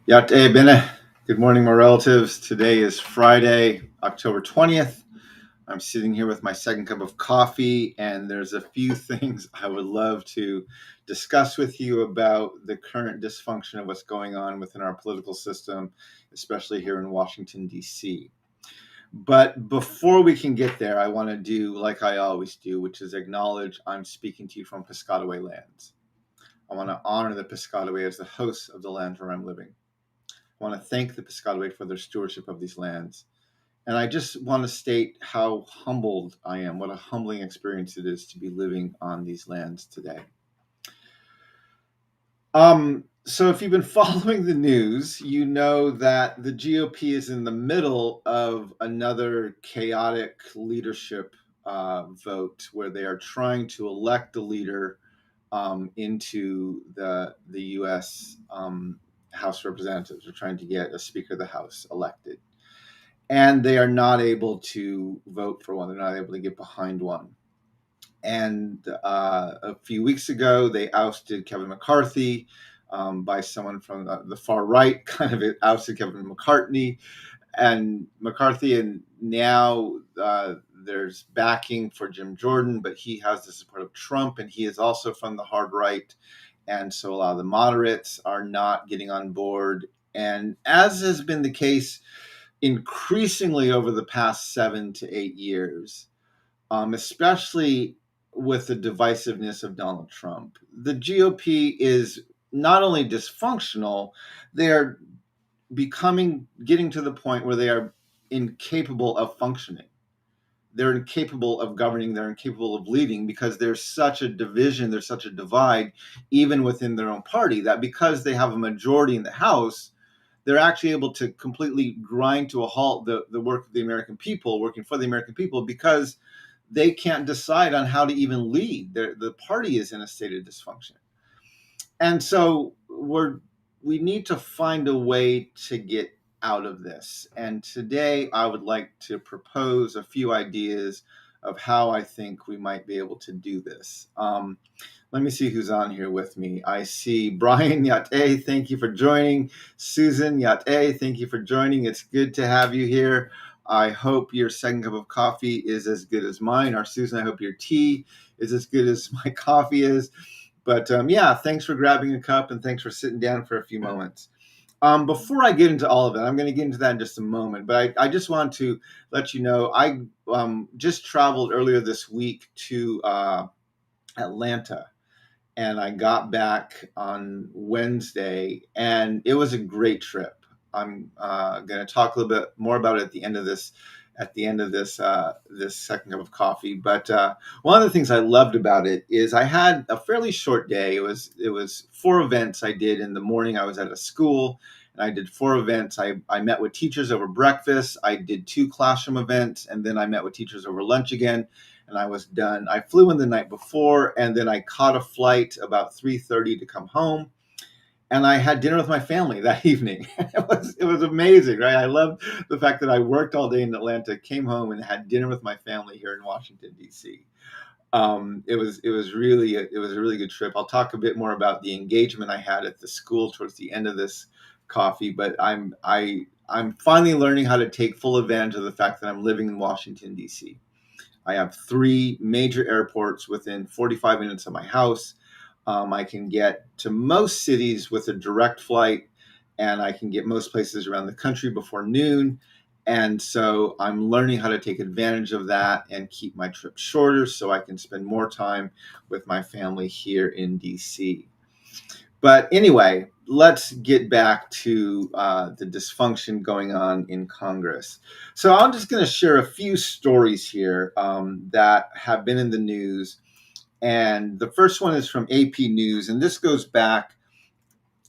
Yate bene. Good morning, my relatives. Today is Friday, October 20th. I'm sitting here with my second cup of coffee, and there's a few things I would love to discuss with you about the current dysfunction of what's going on within our political system, especially here in Washington, D.C. But before we can get there, I want to do like I always do, which is acknowledge I'm speaking to you from Piscataway lands. I want to honor the Piscataway as the hosts of the land where I'm living. I want to thank the Piscataway for their stewardship of these lands. And I just want to state how humbled I am, what a humbling experience it is to be living on these lands today. So if you've been following the news, you know that the GOP is in the middle of another chaotic leadership vote where they are trying to elect a leader into the U.S. House of Representatives. They're trying to get a Speaker of the House elected. And they are not able to vote for one. They're not able to get behind one. And a few weeks ago, they ousted Kevin McCarthy by someone from the far right, kind of ousted Kevin McCarthy. And now there's backing for Jim Jordan, but he has the support of Trump, and he is also from the hard right. And so a lot of the moderates are not getting on board. And as has been the case increasingly over the past 7 to 8 years, especially with the divisiveness of Donald Trump, the GOP is not only dysfunctional, they're getting to the point where they are incapable of functioning. They're incapable of governing, they're incapable of leading because there's such a division, there's such a divide, even within their own party, that because they have a majority in the House, they're actually able to completely grind to a halt the work of the American people, working for the American people, because they can't decide on how to even lead. The party is in a state of dysfunction. And so we need to find a way to get out of this. And today I would like to propose a few ideas of how I think we might be able to do this. Let me see who's on here with me. I see Brian Yate, thank you for joining. Susan Yate, thank you for joining. It's good to have you here. I hope your second cup of coffee is as good as mine. Or Susan, I hope your tea is as good as my coffee is. But yeah, thanks for grabbing a cup and thanks for sitting down for a few moments. Before I get into all of it, I'm going to get into that in just a moment. But I just want to let you know, I just traveled earlier this week to Atlanta. And I got back on Wednesday, and it was a great trip. I'm going to talk a little bit more about it at the end of this. This second cup of coffee, but one of the things I loved about it is I had a fairly short day. It was 4 events I did in the morning. I was at a school, and I did 4 events. I met with teachers over breakfast. I did 2 classroom events, and then I met with teachers over lunch again. And I was done. I flew in the night before, and then I caught a flight about 3:30 to come home. And I had dinner with my family that evening. It was amazing, right? I loved the fact that I worked all day in Atlanta, came home, and had dinner with my family here in Washington, D.C. It was a really good trip. I'll talk a bit more about the engagement I had at the school towards the end of this coffee, but I'm finally learning how to take full advantage of the fact that I'm living in Washington, D.C. I have 3 major airports within 45 minutes of my house. I can get to most cities with a direct flight, and I can get most places around the country before noon. And so I'm learning how to take advantage of that and keep my trip shorter so I can spend more time with my family here in DC. But anyway, let's get back to the dysfunction going on in Congress. So I'm just going to share a few stories here that have been in the news. And the first one is from AP News, and this goes back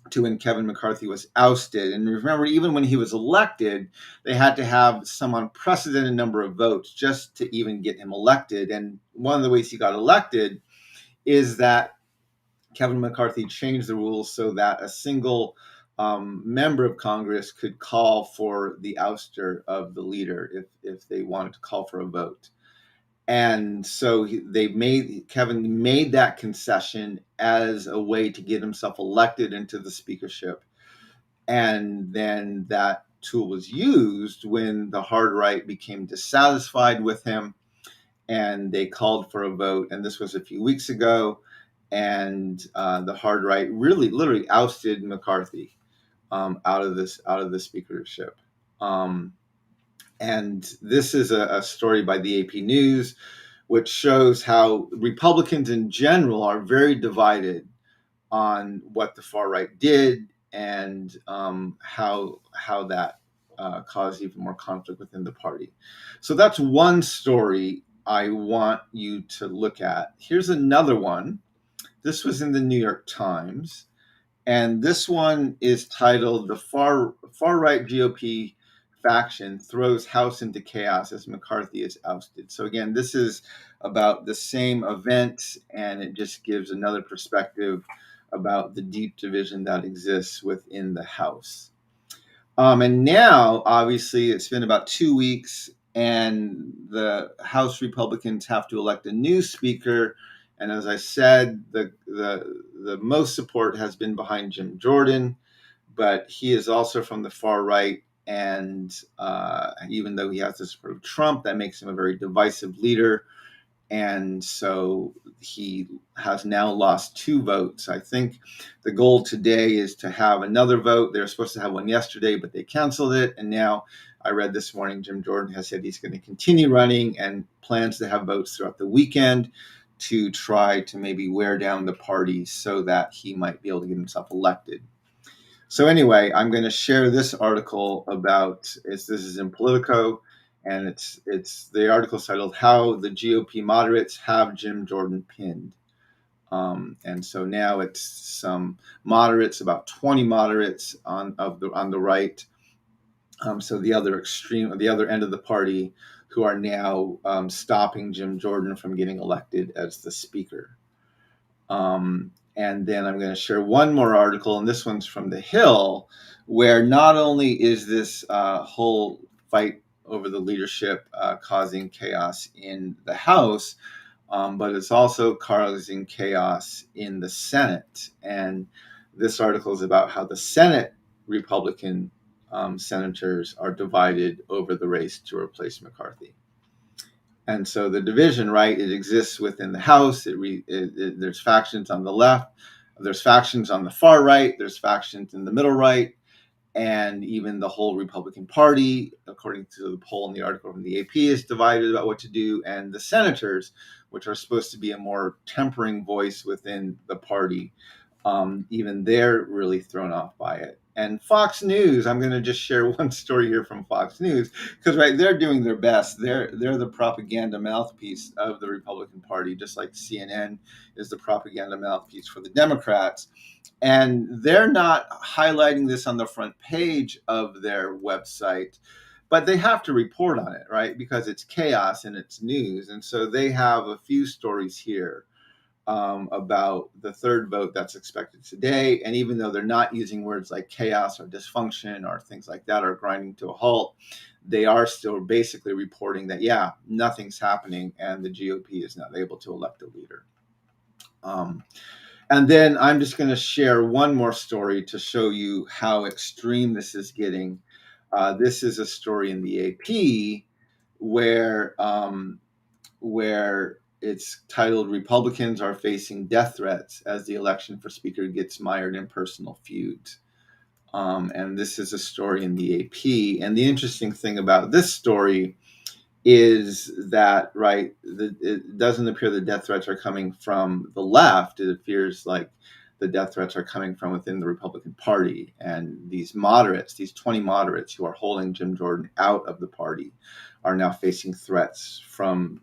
to when Kevin McCarthy was ousted. And remember, even when he was elected, they had to have some unprecedented number of votes just to even get him elected. And one of the ways he got elected is that Kevin McCarthy changed the rules so that a single member of Congress could call for the ouster of the leader if they wanted to call for a vote. And so Kevin made that concession as a way to get himself elected into the speakership. And then that tool was used when the hard right became dissatisfied with him, and they called for a vote. And this was a few weeks ago. And the hard right really, literally ousted McCarthy out of the speakership. And this is a story by the AP News, which shows how Republicans in general are very divided on what the far right did, and how that caused even more conflict within the party. So that's one story I want you to look at. Here's another one. This was in the New York Times, and this one is titled "The Far Right GOP Faction Throws House into Chaos as McCarthy is Ousted." So again, this is about the same event, and it just gives another perspective about the deep division that exists within the House. And now, obviously, it's been about 2 weeks, and the House Republicans have to elect a new speaker. And as I said, the most support has been behind Jim Jordan, but he is also from the far right. And even though he has the support of Trump, that makes him a very divisive leader. And so he has now lost 2 votes. I think the goal today is to have another vote. They were supposed to have one yesterday, but they canceled it. And now I read this morning, Jim Jordan has said he's going to continue running and plans to have votes throughout the weekend to try to maybe wear down the party so that he might be able to get himself elected. So anyway, I'm going to share this article about, this is in Politico, and it's the article titled "How the GOP Moderates Have Jim Jordan Pinned." And so now it's some moderates, about 20 moderates on the right. So the other extreme, the other end of the party, who are now stopping Jim Jordan from getting elected as the speaker. And then I'm going to share one more article, and this one's from The Hill, where not only is this whole fight over the leadership causing chaos in the House, but it's also causing chaos in the Senate. And this article is about how the Senate Republican senators are divided over the race to replace McCarthy. And so the division, right, it exists within the House. There's factions on the left, there's factions on the far right, there's factions in the middle right, and even the whole Republican Party, according to the poll in the article from the AP, is divided about what to do. And the senators, which are supposed to be a more tempering voice within the party, even they're really thrown off by it. And Fox News, I'm going to just share one story here from Fox News, because right, they're doing their best. They're the propaganda mouthpiece of the Republican Party, just like CNN is the propaganda mouthpiece for the Democrats. And they're not highlighting this on the front page of their website, but they have to report on it, right? Because it's chaos and it's news. And so they have a few stories here about the third vote that's expected today. And even though they're not using words like chaos or dysfunction or things like that, or grinding to a halt, they are still basically reporting that, yeah, nothing's happening and the GOP is not able to elect a leader. And then I'm just going to share one more story to show you how extreme this is getting. This is a story in the AP where it's titled "Republicans Are Facing Death Threats as the Election for Speaker Gets Mired in Personal Feuds." And this is a story in the AP. And the interesting thing about this story is that, right, it doesn't appear the death threats are coming from the left. It appears like the death threats are coming from within the Republican Party. And these moderates, these 20 moderates who are holding Jim Jordan out of the party, are now facing threats from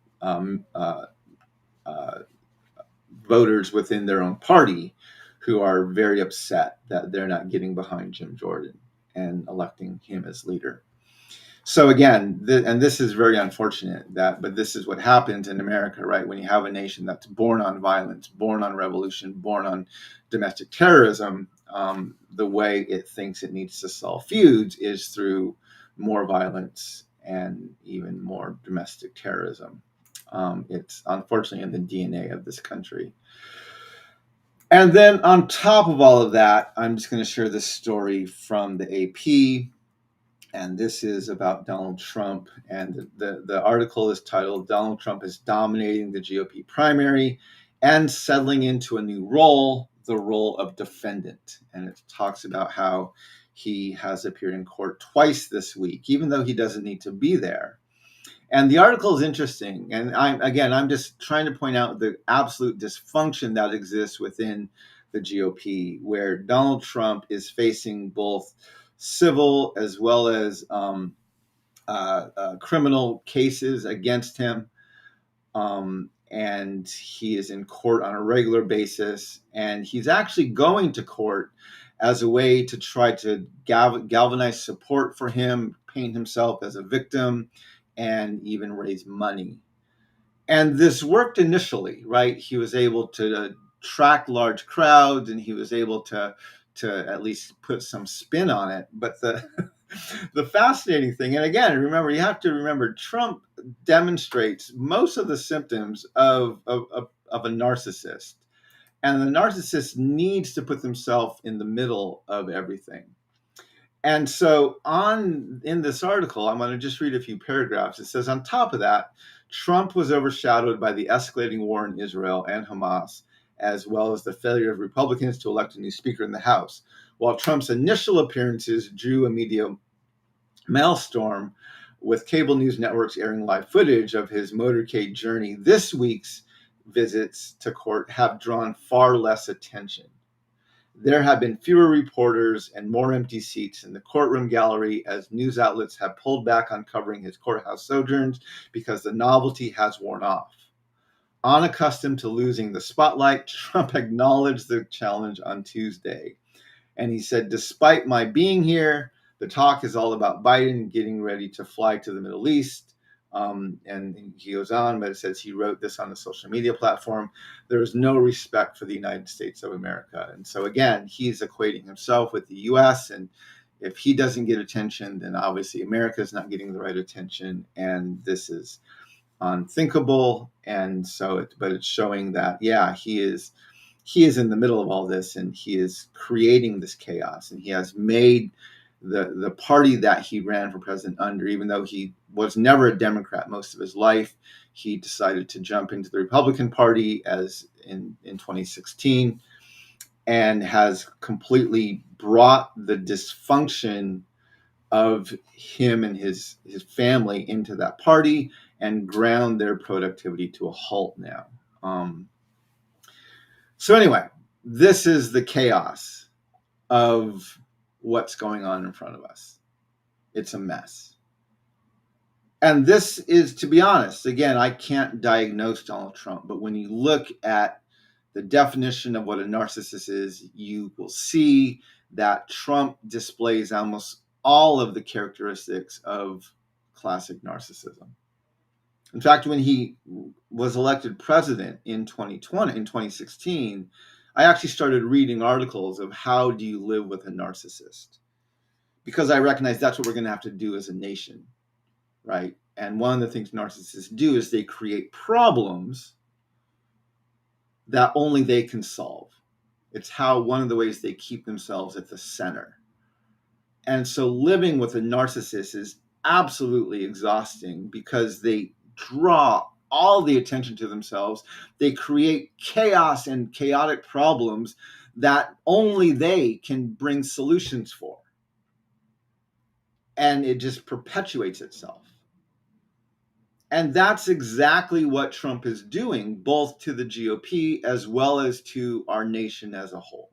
voters within their own party who are very upset that they're not getting behind Jim Jordan and electing him as leader. So again, and this is very unfortunate, but this is what happens in America, right? When you have a nation that's born on violence, born on revolution, born on domestic terrorism, the way it thinks it needs to solve feuds is through more violence and even more domestic terrorism. It's unfortunately in the DNA of this country. And then on top of all of that, I'm just going to share this story from the AP. And this is about Donald Trump. And the article is titled, Donald Trump is dominating the GOP primary and settling into a new role, the role of defendant. And it talks about how he has appeared in court twice this week, even though he doesn't need to be there. And the article is interesting. And I'm just trying to point out the absolute dysfunction that exists within the GOP, where Donald Trump is facing both civil as well as criminal cases against him. And he is in court on a regular basis. And he's actually going to court as a way to try to galvanize support for him, paint himself as a victim, and even raise money. And this worked initially, right? He was able to attract large crowds, and he was able to at least put some spin on it. But the fascinating thing, and again, remember, you have to remember, Trump demonstrates most of the symptoms of a narcissist, and the narcissist needs to put themselves in the middle of everything. And so in this article, I'm going to just read a few paragraphs. It says, on top of that, Trump was overshadowed by the escalating war in Israel and Hamas, as well as the failure of Republicans to elect a new speaker in the House. While Trump's initial appearances drew a media maelstrom, with cable news networks airing live footage of his motorcade journey, this week's visits to court have drawn far less attention. There have been fewer reporters and more empty seats in the courtroom gallery as news outlets have pulled back on covering his courthouse sojourns because the novelty has worn off. Unaccustomed to losing the spotlight, Trump acknowledged the challenge on Tuesday. And he said, despite my being here, the talk is all about Biden getting ready to fly to the Middle East. And he goes on, but it says he wrote this on a social media platform. There is no respect for the United States of America. And so, again, he's equating himself with the U.S. And if he doesn't get attention, then obviously America is not getting the right attention. And this is unthinkable. And so, but it's showing that, yeah, he is in the middle of all this, and he is creating this chaos. And he has made the party that he ran for president under, even though he was never a Democrat most of his life, he decided to jump into the Republican Party as in 2016, and has completely brought the dysfunction of him and his family into that party and ground their productivity to a halt now. So anyway, this is the chaos of what's going on in front of us. It's a mess. And this is, to be honest, again, I can't diagnose Donald Trump, but when you look at the definition of what a narcissist is, you will see that Trump displays almost all of the characteristics of classic narcissism. In fact, when he was elected president in 2016, I actually started reading articles of how do you live with a narcissist, because I recognize that's what we're going to have to do as a nation, right? And one of the things narcissists do is they create problems that only they can solve. It's one of the ways they keep themselves at the center. And so living with a narcissist is absolutely exhausting because they draw all the attention to themselves. They create chaos and chaotic problems that only they can bring solutions for. And it just perpetuates itself. And that's exactly what Trump is doing, both to the GOP as well as to our nation as a whole.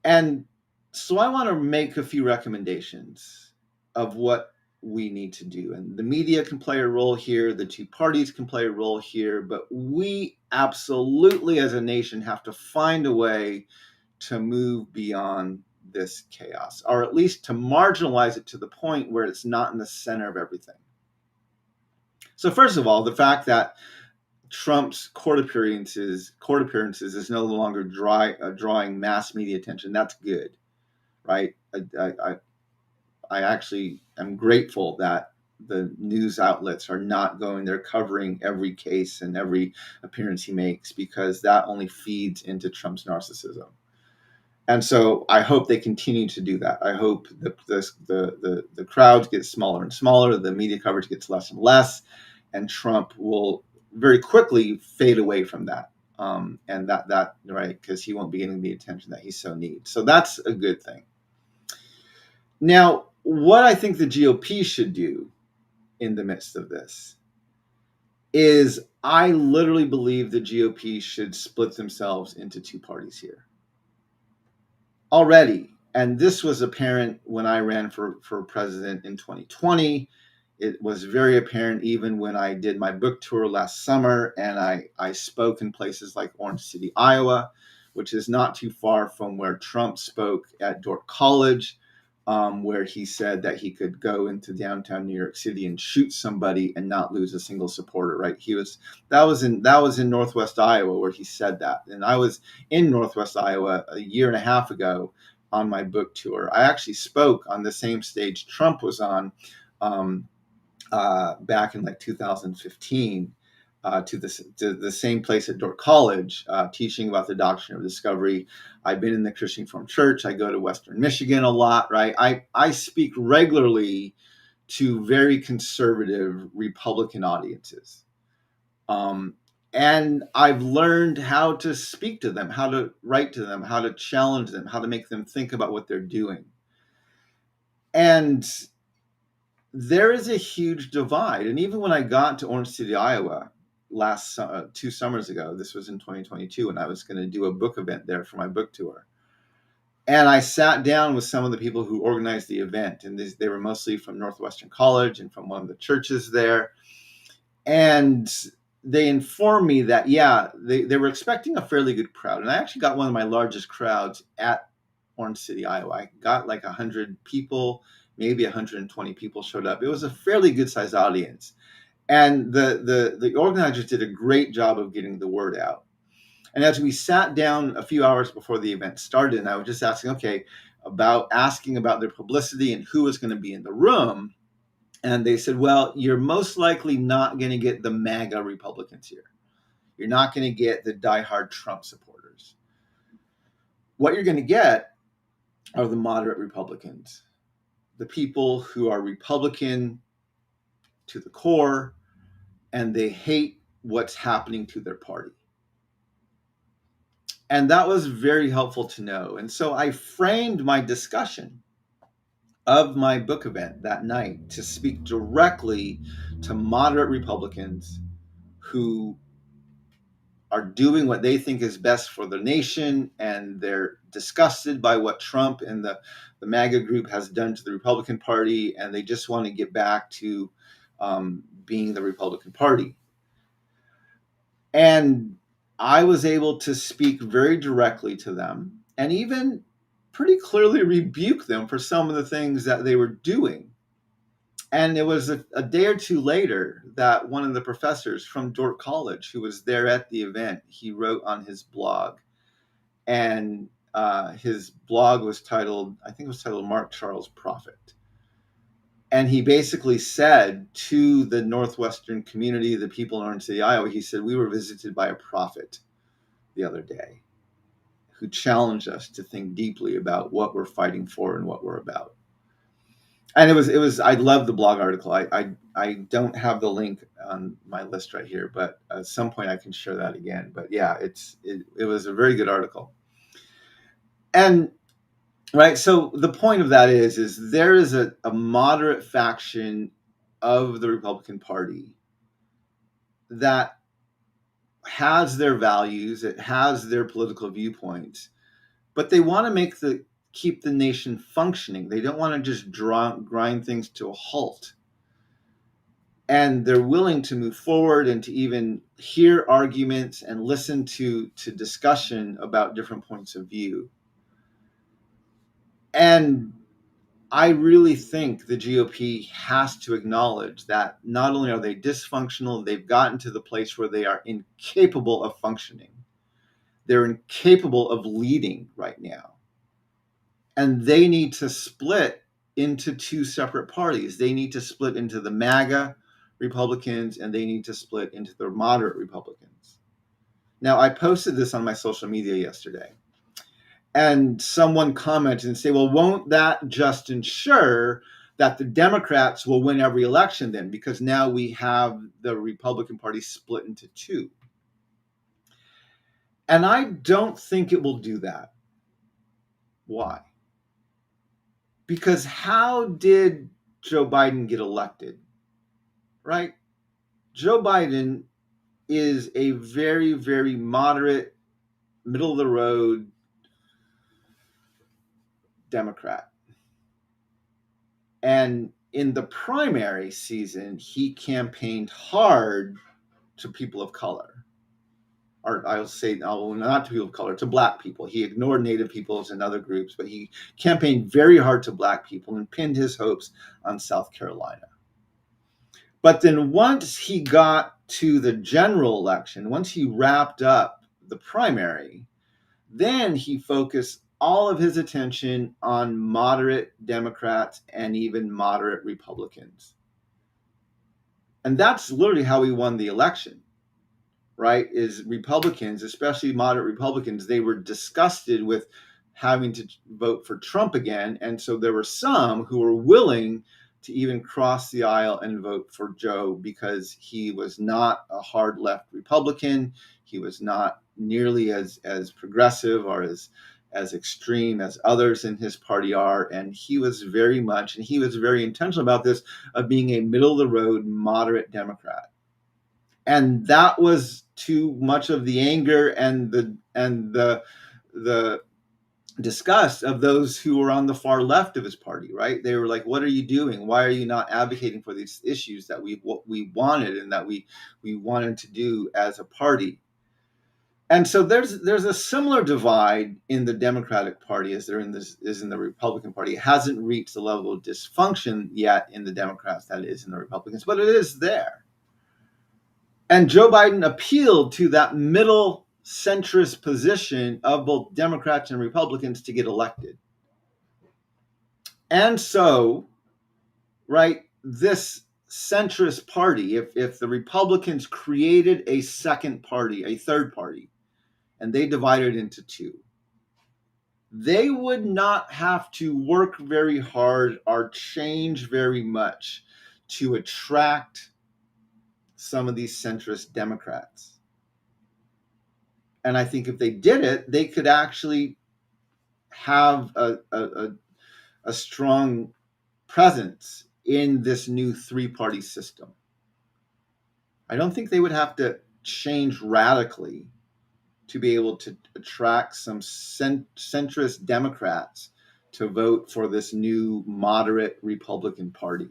And so I want to make a few recommendations of what we need to do. And the media can play a role here, the two parties can play a role here, but we absolutely as a nation have to find a way to move beyond this chaos, or at least to marginalize it to the point where it's not in the center of everything. So first of all, the fact that Trump's court appearances is no longer drawing mass media attention, that's good, right? I actually am grateful that the news outlets are not going, they're covering every case and every appearance he makes, because that only feeds into Trump's narcissism. And so I hope they continue to do that. I hope the crowds get smaller and smaller, the media coverage gets less and less, and Trump will very quickly fade away from that. And that right, because he won't be getting the attention that he so needs. So that's a good thing. Now, what I think the GOP should do in the midst of this is, I literally believe the GOP should split themselves into two parties here already. And this was apparent when I ran for president in 2020. It was very apparent even when I did my book tour last summer, and I spoke in places like Orange City, Iowa, which is not too far from where Trump spoke at Dordt College, where he said that he could go into downtown New York City and shoot somebody and not lose a single supporter. Right? That was in Northwest Iowa where he said that, and I was in Northwest Iowa a year and a half ago on my book tour. I actually spoke on the same stage Trump was on back in like 2015. To the same place at Dordt College, teaching about the doctrine of discovery. I've been in the Christian Reformed Church. I go to Western Michigan a lot, right? I speak regularly to very conservative Republican audiences. And I've learned how to speak to them, how to write to them, how to challenge them, how to make them think about what they're doing. And there is a huge divide. And even when I got to Orange City, Iowa, last 2 summers ago, this was in 2022, and I was going to do a book event there for my book tour. And I sat down with some of the people who organized the event, and they were mostly from Northwestern College and from one of the churches there. And they informed me that, yeah, they were expecting a fairly good crowd. And I actually got one of my largest crowds at Orange City, Iowa. I got like 100 people, maybe 120 people showed up. It was a fairly good sized audience. And the organizers did a great job of getting the word out. And as we sat down a few hours before the event started, and I was just asking about their publicity and who was going to be in the room. And they said, well, you're most likely not going to get the MAGA Republicans here. You're not going to get the diehard Trump supporters. What you're going to get are the moderate Republicans, the people who are Republican to the core, and they hate what's happening to their party. And that was very helpful to know. And so I framed my discussion of my book event that night to speak directly to moderate Republicans who are doing what they think is best for the nation, and they're disgusted by what Trump and the MAGA group has done to the Republican Party, and they just want to get back to being the Republican Party. And I was able to speak very directly to them and even pretty clearly rebuke them for some of the things that they were doing. And it was a day or two later that one of the professors from Dordt College, who was there at the event, he wrote on his blog. And his blog was titled, I think it was titled Mark Charles Prophet. And he basically said to the Northwestern community, the people in Orange City, Iowa, he said, we were visited by a prophet the other day who challenged us to think deeply about what we're fighting for and what we're about. And it was, I love the blog article. I don't have the link on my list right here, but at some point I can share that again. But yeah, it was a very good article. And right, so the point of that is there is a moderate faction of the Republican Party that has their values, it has their political viewpoints, but they want to keep the nation functioning. They don't want to just grind things to a halt. And they're willing to move forward and to even hear arguments and listen to discussion about different points of view. And I really think the GOP has to acknowledge that not only are they dysfunctional, they've gotten to the place where they are incapable of functioning. They're incapable of leading right now. And they need to split into two separate parties. They need to split into the MAGA Republicans and they need to split into the moderate Republicans. Now, I posted this on my social media yesterday, and someone commented and say, well, won't that just ensure that the Democrats will win every election then? Because now we have the Republican Party split into two. And I don't think it will do that. Why? Because how did Joe Biden get elected? Right? Joe Biden is a very, very moderate, middle of the road Democrat. And in the primary season, he campaigned hard to people of color. Or I'll say, no, not to people of color, to Black people. He ignored Native peoples and other groups, but he campaigned very hard to Black people and pinned his hopes on South Carolina. But then once he got to the general election, once he wrapped up the primary, then he focused all of his attention on moderate Democrats and even moderate Republicans. And that's literally how he won the election, right? Is Republicans, especially moderate Republicans, they were disgusted with having to vote for Trump again. And so there were some who were willing to even cross the aisle and vote for Joe because he was not a hard left Republican. He was not nearly as progressive or as extreme as others in his party are. And he was very much, and he was very intentional about this, of being a middle of the road, moderate Democrat. And that was too much of the anger and the disgust of those who were on the far left of his party, right? They were like, what are you doing? Why are you not advocating for these issues that we wanted and that we wanted to do as a party? And so there's a similar divide in the Democratic Party as there is in the Republican Party. It hasn't reached the level of dysfunction yet in the Democrats that it is in the Republicans, but it is there. And Joe Biden appealed to that middle centrist position of both Democrats and Republicans to get elected. And so, right, this centrist party, if the Republicans created a second party, a third party, and they divided into two, they would not have to work very hard or change very much to attract some of these centrist Democrats. And I think if they did it, they could actually have a strong presence in this new three-party system. I don't think they would have to change radically to be able to attract some centrist Democrats to vote for this new moderate Republican Party.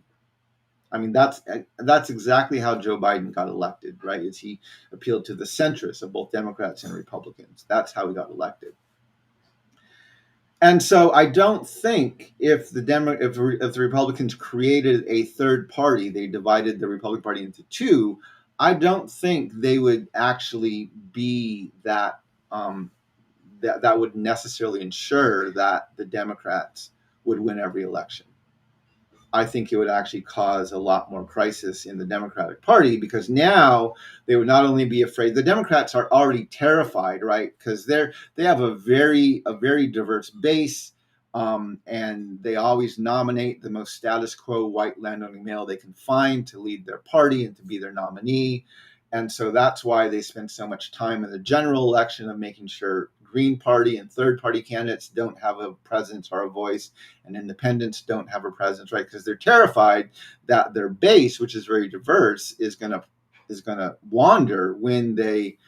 I mean, that's exactly how Joe Biden got elected, right? Is he appealed to the centrists of both Democrats and Republicans. That's how he got elected. And so I don't think if the Republicans created a third party, they divided the Republican Party into two, I don't think they would actually be that that would necessarily ensure that the Democrats would win every election. I think it would actually cause a lot more crisis in the Democratic Party because now they would not only be afraid. The Democrats are already terrified, right? Because they have a very diverse base, and they always nominate the most status quo white landowning male they can find to lead their party and to be their nominee. And so that's why they spend so much time in the general election of making sure Green Party and third party candidates don't have a presence or a voice, and independents don't have a presence, right? Because they're terrified that their base, which is very diverse, is gonna wander when they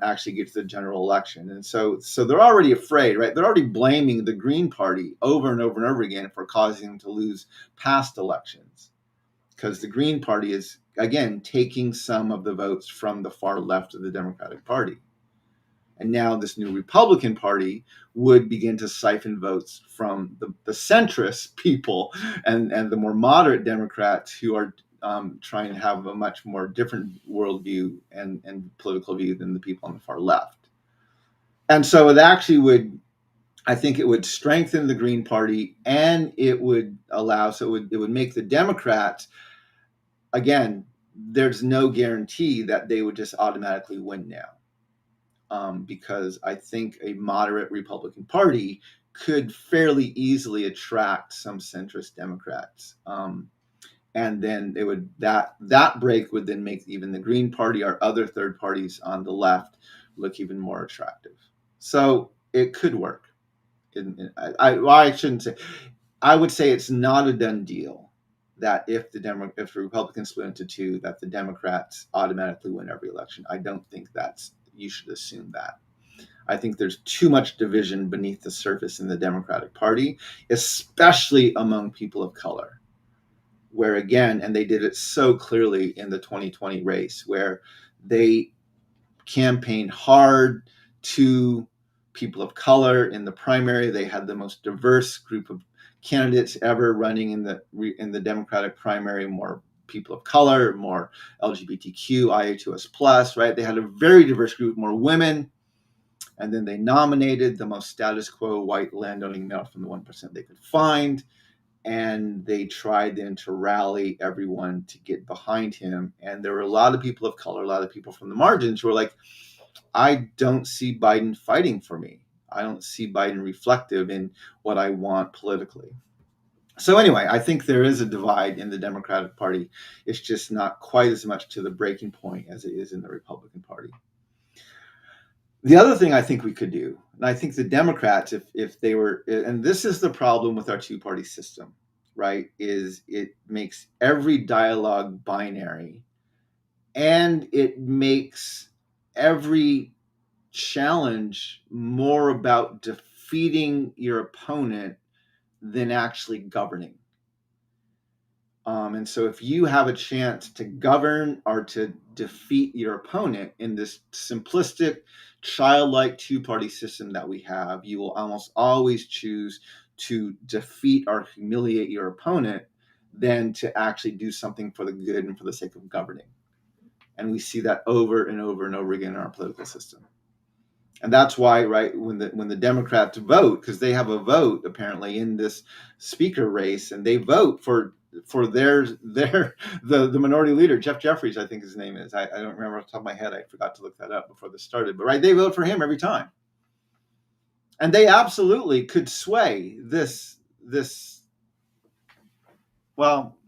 actually get to the general election. And so they're already afraid, right? They're already blaming the Green Party over and over and over again for causing them to lose past elections, because the Green Party is, again, taking some of the votes from the far left of the Democratic Party. And now this new Republican Party would begin to siphon votes from the centrist people and the more moderate Democrats who are trying to have a much more different worldview and political view than the people on the far left. And so it actually would, I think it would strengthen the Green Party, and it would allow, so it would make the Democrats, again, there's no guarantee that they would just automatically win now, because I think a moderate Republican Party could fairly easily attract some centrist Democrats. And then it would, that break would then make even the Green Party or other third parties on the left look even more attractive. So it could work. I shouldn't say. I would say it's not a done deal that if the Republicans split into two, that the Democrats automatically win every election. I don't think you should assume that. I think there's too much division beneath the surface in the Democratic Party, especially among people of color, where again, and they did it so clearly in the 2020 race, where they campaigned hard to people of color in the primary. They had the most diverse group of candidates ever running in the Democratic primary, more people of color, more LGBTQ, IA2S+, right? They had a very diverse group, more women. And then they nominated the most status quo white landowning male from the 1% they could find. And they tried then to rally everyone to get behind him. And there were a lot of people of color, a lot of people from the margins who were like, I don't see Biden fighting for me. I don't see Biden reflective in what I want politically. So anyway, I think there is a divide in the Democratic Party. It's just not quite as much to the breaking point as it is in the Republican Party. The other thing I think we could do, and I think the Democrats, if they were, and this is the problem with our two-party system, right, is it makes every dialogue binary, and it makes every challenge more about defeating your opponent than actually governing. And so if you have a chance to govern or to defeat your opponent in this simplistic, childlike two-party system that we have, you will almost always choose to defeat or humiliate your opponent than to actually do something for the good and for the sake of governing. And we see that over and over and over again in our political system. And that's why, right, when the Democrats vote, because they have a vote apparently in this speaker race, and they vote for the minority leader, Jeff Jeffries, I think his name is. I don't remember off the top of my head. I forgot to look that up before this started. But right, they vote for him every time, and they absolutely could sway this. Well,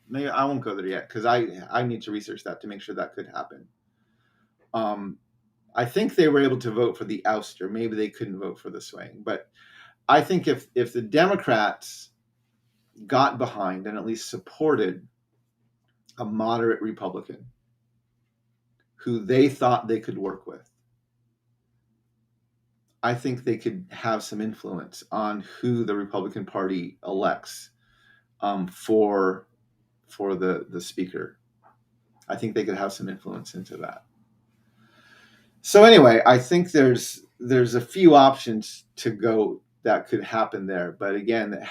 maybe I won't go there yet because I need to research that to make sure that could happen. I think they were able to vote for the ouster. Maybe they couldn't vote for the swaying. But I think if the Democrats got behind and at least supported a moderate Republican who they thought they could work with, I think they could have some influence on who the Republican Party elects for the speaker. I think they could have some influence into that. So anyway, I think there's a few options to go that could happen there, but again,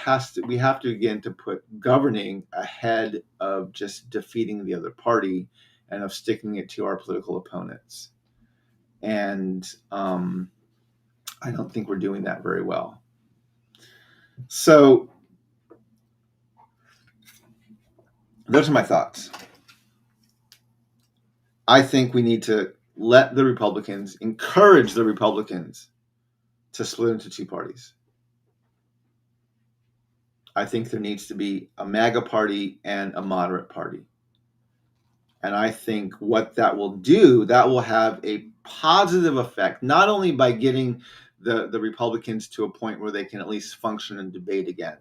we have to again to put governing ahead of just defeating the other party and of sticking it to our political opponents. And I don't think we're doing that very well. So those are my thoughts. I think we need to encourage the Republicans to split into two parties. I think there needs to be a MAGA party and a moderate party. And I think what that will do, that will have a positive effect, not only by getting the Republicans to a point where they can at least function and debate again,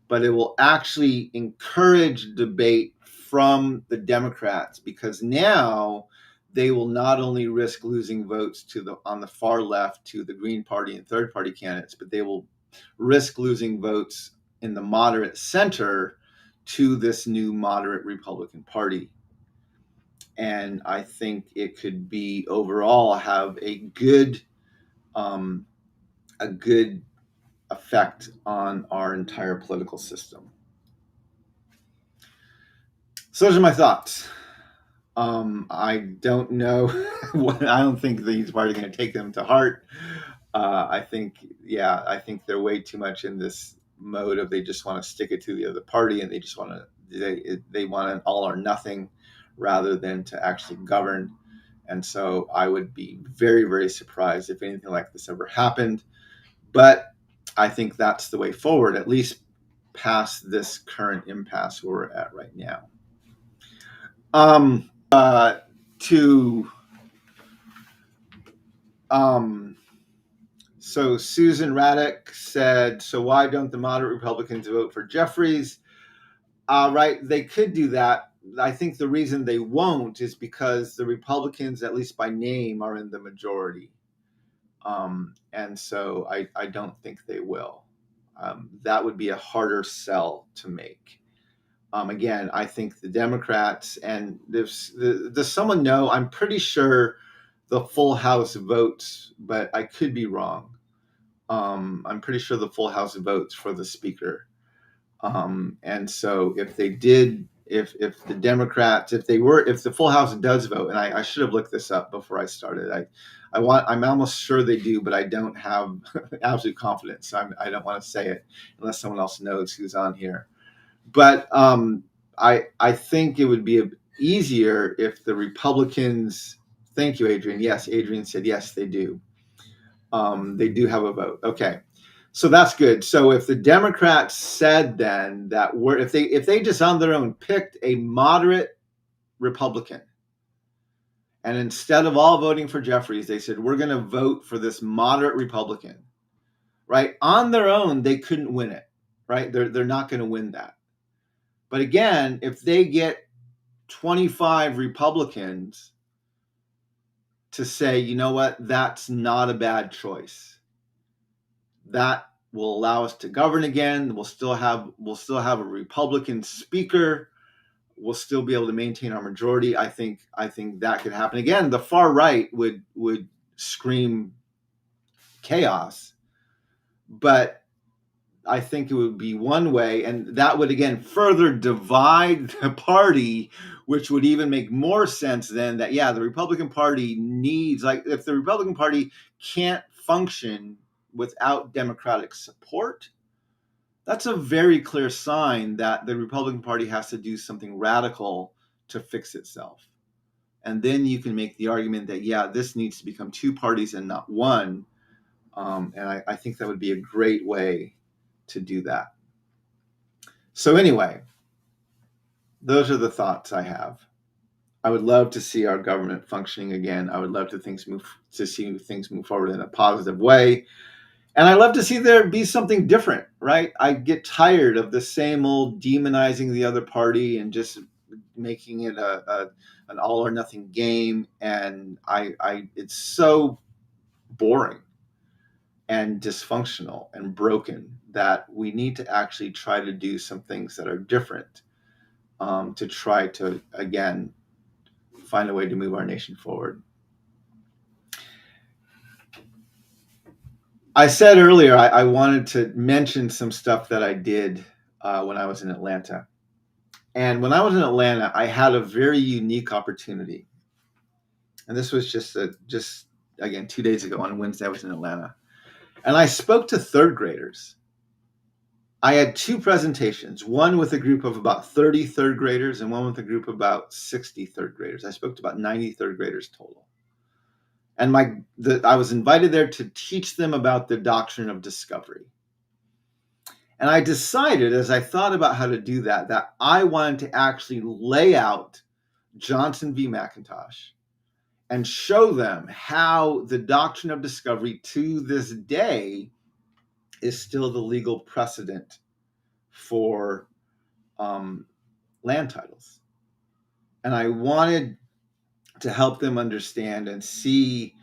but it will actually encourage debate from the Democrats, because now they will not only risk losing votes on the far left to the Green Party and third party candidates, but they will risk losing votes in the moderate center to this new moderate Republican Party. And I think it could be overall have a good effect on our entire political system. So those are my thoughts. I don't know I don't think these parties are going to take them to heart. I think, yeah, I think they're way too much in this mode of they just want to stick it to the other party, and they just want to they want an all or nothing rather than to actually govern. And so I would be very, very surprised if anything like this ever happened. But I think that's the way forward, at least past this current impasse where we're at right now. To So Susan Raddick said, so why don't the moderate Republicans vote for Jeffries? Right, they could do that. I think the reason they won't is because the Republicans, at least by name, are in the majority. And so I don't think they will. That would be a harder sell to make. Again, I think the Democrats, and does someone know? I'm pretty sure the full House votes, but I could be wrong. I'm pretty sure the full House votes for the Speaker. And so if they did, if the Democrats, if the full House does vote, and I should have looked this up before I started. I'm almost sure they do, but I don't have absolute confidence. So I don't want to say it unless someone else knows who's on here. But I think it would be easier if the Republicans. Thank you, Adrian. Yes, Adrian said yes, they do. They do have a vote. Okay, so that's good. So if the Democrats said then that if they just on their own picked a moderate Republican, and instead of all voting for Jeffries, they said we're going to vote for this moderate Republican, right? On their own, they couldn't win it, right? They're not going to win that. But again, if they get 25 Republicans to say, you know what, that's not a bad choice, that will allow us to govern again. We'll still have a Republican speaker. We'll still be able to maintain our majority. I think that could happen. Again, the far right would scream chaos, but I think it would be one way, and that would again further divide the party, which would even make more sense then that, yeah, the Republican Party needs, like, if the Republican Party can't function without Democratic support, that's a very clear sign that the Republican Party has to do something radical to fix itself. And then you can make the argument that, yeah, this needs to become two parties and not one. And I think that would be a great way to do that. So anyway, those are the thoughts I have. I would love to see our government functioning again. I would love to see things move forward in a positive way. And I love to see there be something different, right? I get tired of the same old demonizing the other party and just making it an all or nothing game. And it's so boring and dysfunctional and broken that we need to actually try to do some things that are different, to try to, again, find a way to move our nation forward. I said earlier I wanted to mention some stuff that I did when I was in Atlanta. And when I was in Atlanta, I had a very unique opportunity. And this was just again, 2 days ago on Wednesday, I was in Atlanta. And I spoke to third graders. I had two presentations, one with a group of about 30 third graders and one with a group of about 60 third graders. I spoke to about 90 third graders total. And I was invited there to teach them about the doctrine of discovery. And I decided, as I thought about how to do that I wanted to actually lay out Johnson v. McIntosh and show them how the doctrine of discovery to this day is still the legal precedent for land titles. And I wanted to help them understand and see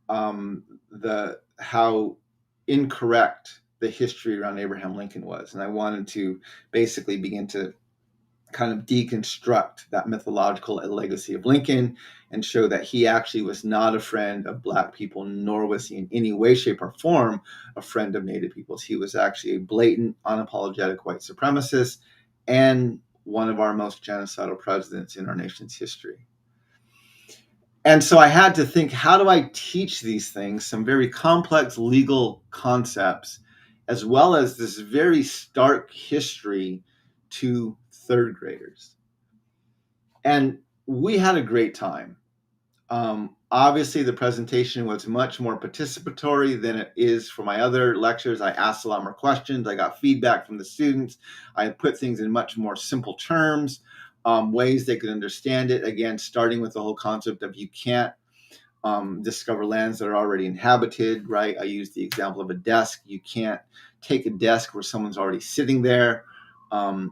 how incorrect the history around Abraham Lincoln was. And I wanted to basically begin to kind of deconstruct that mythological legacy of Lincoln and show that he actually was not a friend of Black people, nor was he in any way, shape, or form a friend of Native peoples. He was actually a blatant, unapologetic white supremacist and one of our most genocidal presidents in our nation's history. And so I had to think, how do I teach these things, some very complex legal concepts, as well as this very stark history to third graders? And we had a great time. Obviously, the presentation was much more participatory than it is for my other lectures. I asked a lot more questions. I got feedback from the students. I put things in much more simple terms, ways they could understand it. Again, starting with the whole concept of you can't discover lands that are already inhabited, right? I used the example of a desk. You can't take a desk where someone's already sitting there, and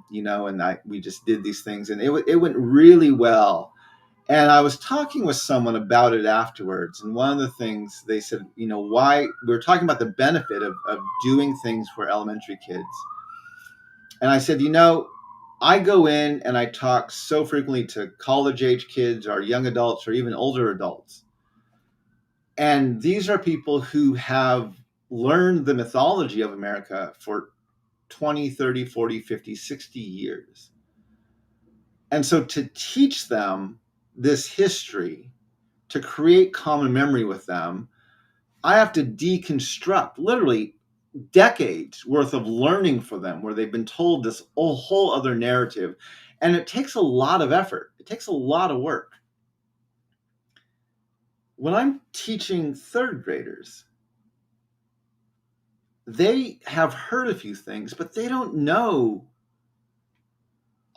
we just did these things, and it went really well. And I was talking with someone about it afterwards. And one of the things they said, why we were talking about the benefit of doing things for elementary kids. And I said, I go in and I talk so frequently to college age kids or young adults or even older adults. And these are people who have learned the mythology of America for 20, 30, 40, 50, 60 years. And so to teach them this history, to create common memory with them, I have to deconstruct literally decades worth of learning for them where they've been told this whole other narrative. And it takes a lot of effort. It takes a lot of work. When I'm teaching third graders, they have heard a few things, but they don't know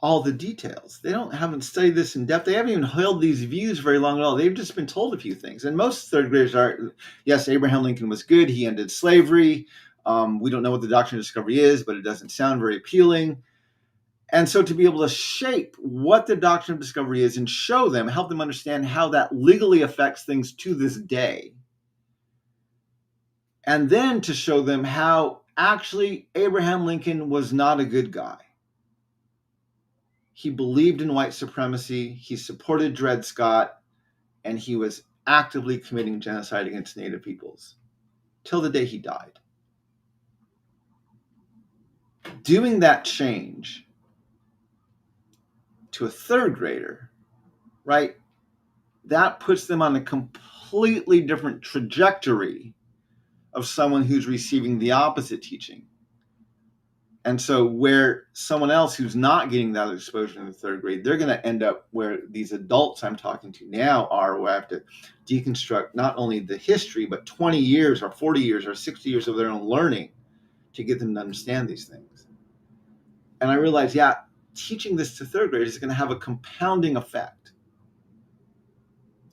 all the details. They haven't studied this in depth. They haven't even held these views very long at all. They've just been told a few things. And most third graders are, yes, Abraham Lincoln was good. He ended slavery. We don't know what the doctrine of discovery is, but it doesn't sound very appealing. And so to be able to shape what the doctrine of discovery is and show them, help them understand how that legally affects things to this day. And then to show them how actually Abraham Lincoln was not a good guy. He believed in white supremacy, he supported Dred Scott, and he was actively committing genocide against Native peoples till the day he died. Doing that change to a third grader, right, that puts them on a completely different trajectory of someone who's receiving the opposite teaching. And so where someone else who's not getting that exposure in the third grade, they're going to end up where these adults I'm talking to now are, where I have to deconstruct not only the history, but 20 years or 40 years or 60 years of their own learning to get them to understand these things. And I realized, teaching this to third graders is going to have a compounding effect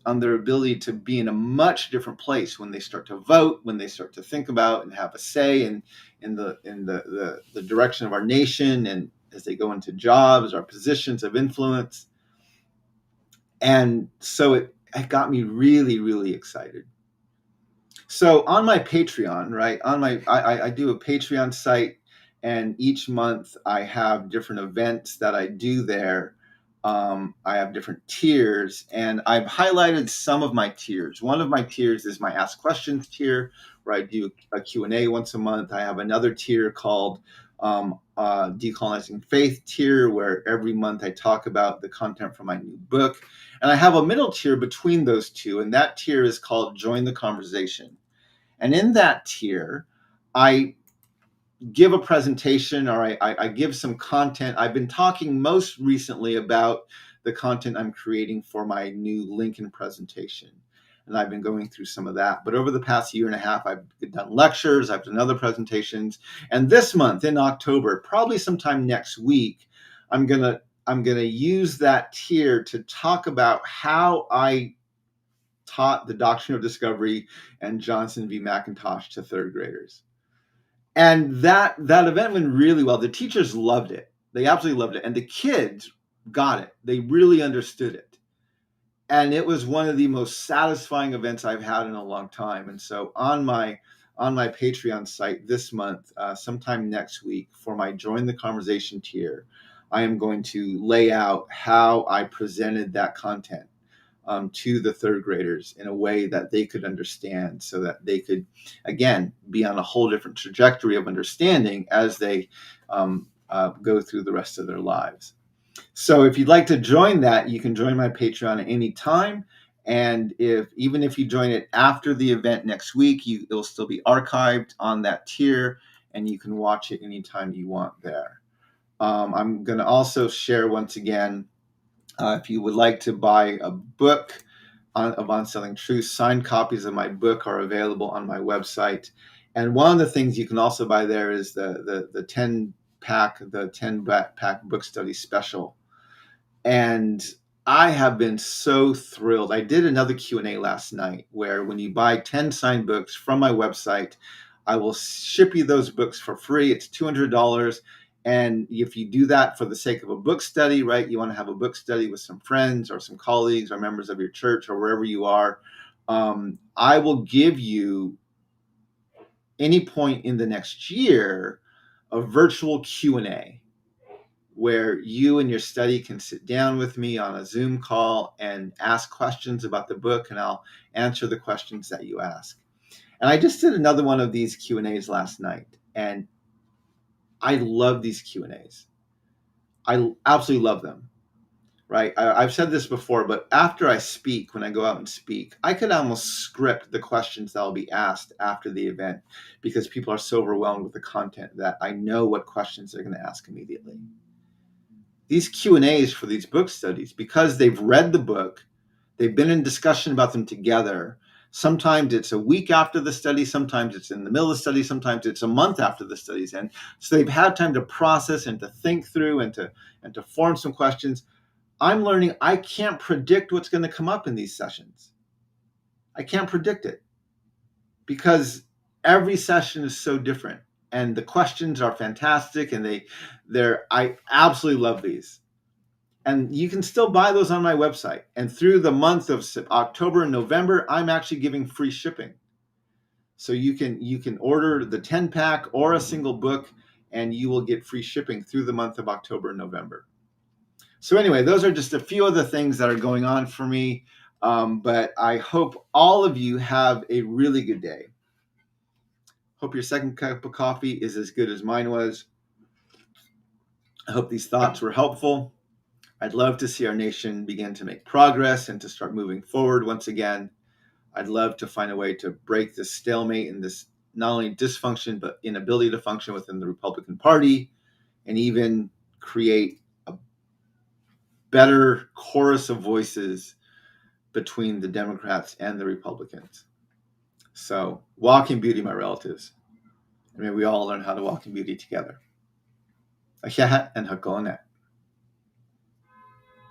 on their ability to be in a much different place when they start to vote, when they start to think about and have a say in the direction of our nation, and as they go into jobs or positions of influence. And so it got me really, really excited. So on my Patreon, right, I do a Patreon site, and each month I have different events that I do there. I have different tiers, and I've highlighted some of my tiers. One of my tiers is my Ask Questions tier, where I do a Q&A once a month. I have another tier called Decolonizing Faith tier, where every month I talk about the content from my new book. And I have a middle tier between those two, and that tier is called Join the Conversation. And in that tier, I give a presentation, or I give some content. I've been talking most recently about the content I'm creating for my new Lincoln presentation. And I've been going through some of that. But over the past year and a half, I've done lectures, I've done other presentations. And this month in October, probably sometime next week, I'm gonna use that tier to talk about how I taught the doctrine of discovery and Johnson v. McIntosh to third graders. And that event went really well. The teachers loved it. They absolutely loved it. And the kids got it. They really understood it. And it was one of the most satisfying events I've had in a long time. And so on my Patreon site this month, sometime next week, for my Join the Conversation tier, I am going to lay out how I presented that content to the third graders in a way that they could understand, so that they could, again, be on a whole different trajectory of understanding as they go through the rest of their lives. So if you'd like to join that, you can join my Patreon at any time. And even if you join it after the event next week, it'll still be archived on that tier, and you can watch it anytime you want there. I'm going to also share once again, if you would like to buy a book of Unselling Truth, signed copies of my book are available on my website. And one of the things you can also buy there is the 10 pack book study special. And I have been so thrilled. I did another Q&A last night where when you buy 10 signed books from my website, I will ship you those books for free. It's $200. And if you do that for the sake of a book study, right, you want to have a book study with some friends or some colleagues or members of your church or wherever you are, I will give you, any point in the next year, a virtual Q&A where you and your study can sit down with me on a Zoom call and ask questions about the book, and I'll answer the questions that you ask. And I just did another one of these Q&As last night, and I love these Q&As. I absolutely love them, right? I've said this before, but after I speak, when I go out and speak, I could almost script the questions that will be asked after the event because people are so overwhelmed with the content that I know what questions they're going to ask immediately. These Q&As for these book studies, because they've read the book, they've been in discussion about them together. Sometimes it's a week after the study, sometimes it's in the middle of the study, sometimes it's a month after the studies end. So they've had time to process and to think through and to form some questions. I'm learning I can't predict what's going to come up in these sessions. I can't predict it because every session is so different, and the questions are fantastic, and I absolutely love these. And you can still buy those on my website. And through the month of October and November, I'm actually giving free shipping. So you can order the 10 pack or a single book, and you will get free shipping through the month of October and November. So anyway, those are just a few of the things that are going on for me. But I hope all of you have a really good day. Hope your second cup of coffee is as good as mine was. I hope these thoughts were helpful. I'd love to see our nation begin to make progress and to start moving forward once again. I'd love to find a way to break this stalemate and this not only dysfunction, but inability to function within the Republican Party, and even create a better chorus of voices between the Democrats and the Republicans. So walk in beauty, my relatives. And may we all learn how to walk in beauty together. Ahiahat and hakonet.